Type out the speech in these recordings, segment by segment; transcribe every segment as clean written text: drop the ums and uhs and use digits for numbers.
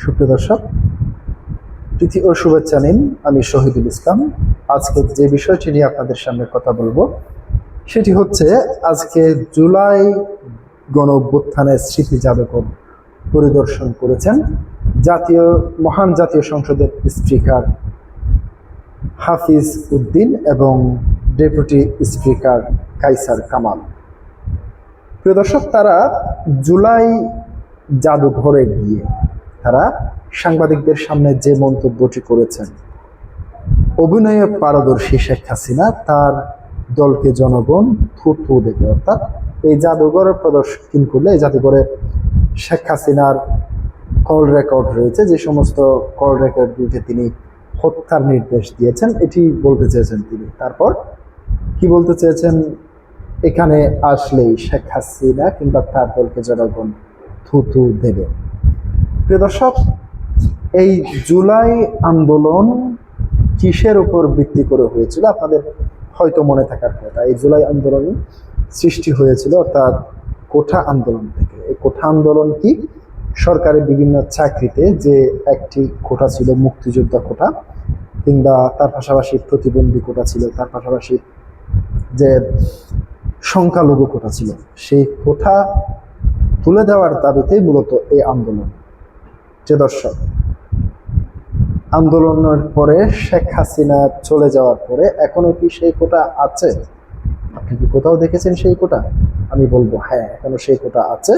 সুপ্রিয় দর্শক, প্রীতি ও শুভেচ্ছা নিন। আমি শহীদুল ইসলাম। আজকে যে বিষয়টি নিয়ে আপনাদের সামনে কথা বলবো সেটি হচ্ছে, আজকে জুলাই গণ অভ্যুত্থানের স্মৃতি জাদুঘর পরিদর্শন করেছেন মহান জাতীয় সংসদের স্পিকার হাফিজ উদ্দিন এবং ডেপুটি স্পিকার কাইসার কামাল। প্রিয় দর্শক, তারা জুলাই জাদুঘরে গিয়ে তারা সাংবাদিকদের সামনে যে মন্তব্যটি করেছেন, অভিনয়ে পারদর্শী শেখ হাসিনা তার দলকে জনগণ থুতু দেবে। অর্থাৎ এই জাদুঘরের প্রদর্শন করলে এই জাদুঘরে শেখ হাসিনার কল রেকর্ড রয়েছে, যে সমস্ত কল রেকর্ডগুলিতে তিনি হত্যার নির্দেশ দিয়েছেন, এটি বলতে চেয়েছেন তিনি। তারপর কি বলতে চেয়েছেন, এখানে আসলেই শেখ হাসিনা কিংবা তার দলকে জনগণ থুতু দেবে। প্রিয় দর্শক, এই জুলাই আন্দোলন কিসের উপর ভিত্তি করে হয়েছিল আপনাদের হয়তো মনে থাকার কথা। এই জুলাই আন্দোলন সৃষ্টি হয়েছিল অর্থাৎ কোঠা আন্দোলন থেকে। এই কোঠা আন্দোলন কি, সরকারের বিভিন্ন চাকরিতে যে একটি কোটা ছিল মুক্তিযোদ্ধা কোটা, কিংবা তার পাশাপাশি প্রতিবন্ধী কোটা ছিল, তার পাশাপাশি যে সংখ্যালঘু কোটা ছিল, সেই কোটা তুলে দেওয়ার দাবিতেই মূলত এই আন্দোলন। যে দর্শক, আন্দোলনের পরে শেখ হাসিনা চলে যাওয়ার পরে এখনো কি সেই কোটা আছে? আপনি কি কোথাও দেখেছেন সেই কোটা? আমি বলবো হ্যাঁ, এখনো সেই কোটা আছে।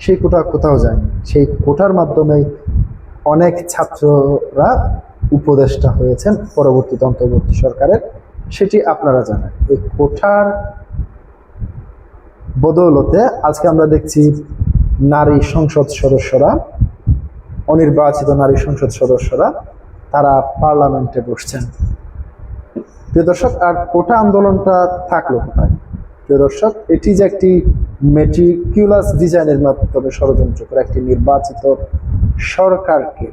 সেই কোটা কোথাও যায়নি। সেই কোটার মাধ্যমে অনেক ছাত্ররা উপদেষ্টা হয়েছেন পরবর্তীতে অন্তর্বর্তী সরকারের, সেটি আপনারা জানেন। এই কোটার বদৌলতে আজকে আমরা দেখছি নারী সংসদ সদস্যরা, অনির্বাচিত নারী সংসদ সদস্যরা তারা পার্লামেন্টে বসছেন। প্রিয় দর্শক, আর কোটা আন্দোলনটা থাকলো কোথায়? প্রিয় দর্শক, এটি যে একটি মেটিকুলাস ডিজাইনের মাধ্যমে ষড়যন্ত্র করে একটি নির্বাচিত সরকারকে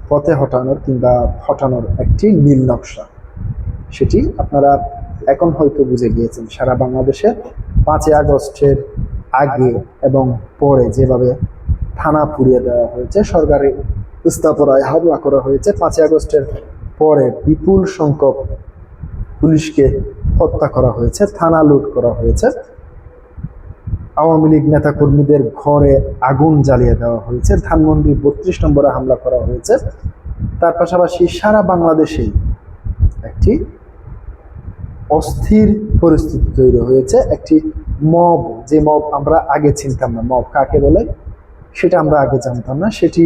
পথে হটানোর কিংবা হটানোর একটি নীল নকশা, সেটি আপনারা এখন হয়তো বুঝে গিয়েছেন। সারা বাংলাদেশে 5ই আগস্টের আগে এবং পরে যেভাবে থানা পুড়িয়ে দেওয়া হয়েছে, সরকারি স্থাপনায় হামলা করা হয়েছে, 5ই আগস্টের পরে বিপুল সংখ্যক পুলিশকে হত্যা করা হয়েছে, থানা লুট করা হয়েছে, আওয়ামী লীগ নেতাকর্মীদের ঘরে আগুন জ্বালিয়ে দেওয়া হয়েছে, ধানমন্ডি 32 নম্বরে হামলা করা হয়েছে। তার পাশাপাশি সারা বাংলাদেশেই একটি অস্থির পরিস্থিতি তৈরি হয়েছে। একটি মব, যে মব আমরা আগে চিনতাম না, মব কাকে বলে সেটা আমরা আগে জানতাম না, সেটি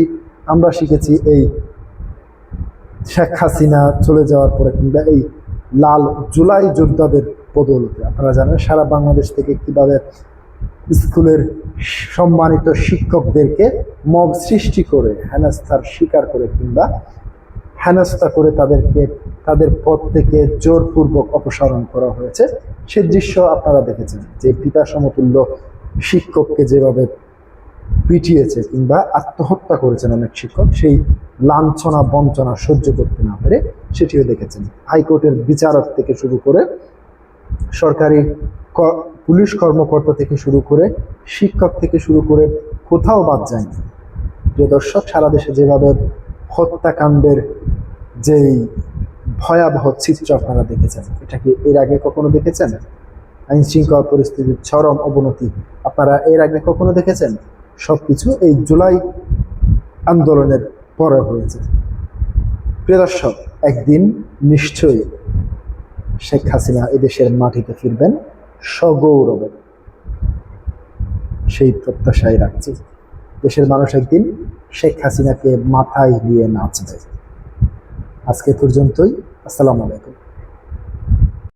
আমরা শিখেছি এই শেখ হাসিনা চলে যাওয়ার পরে কিংবা এই লাল জুলাই যোদ্ধাদের বদৌলতে। আপনারা জানেন সারা বাংলাদেশ থেকে কিভাবে স্কুলের সম্মানিত শিক্ষকদেরকে মব সৃষ্টি করে হেনস্থার শিকার করে কিংবা হেনস্থা করে তাদের পদ থেকে জোরপূর্বক অপসারণ করা হয়েছে। সে দৃশ্য আপনারা দেখেছেন, যে পিতা সমতুল্য শিক্ষককে যেভাবে পিটিয়েছে কিংবা আত্মহত্যা করেছেন অনেক শিক্ষক, সেই লাঞ্ছনা বঞ্চনা সহ্য করতে না পেরে সেটিও দেখেছেন। হাইকোর্টের বিচারক থেকে শুরু করে সরকারি পুলিশ কর্মকর্তা থেকে শুরু করে শিক্ষক থেকে শুরু করে কোথাও বাদ যায়নি। যে দর্শক, সারা দেশে যেভাবে হত্যাকাণ্ডের যেই ভয়াবহ চিত্র আপনারা দেখেছেন, এটা কি এর আগে কখনো দেখেছেন? আইন শৃঙ্খলা পরিস্থিতির চরম অবনতি আপনারা এর আগে কখনো দেখেছেন? সবকিছু এই জুলাই আন্দোলনের পরে হয়েছে। প্রিয় দর্শক, একদিন নিশ্চয়ই শেখ হাসিনা এদেশের মাটিতে ফিরবেন সগৌরবে, সেই প্রত্যাশাই রাখছি। দেশের মানুষ একদিন শেখ হাসিনাকে মাথায় নিয়ে নাচবে। আজকে পর্যন্তই। আসসালামু আলাইকুম।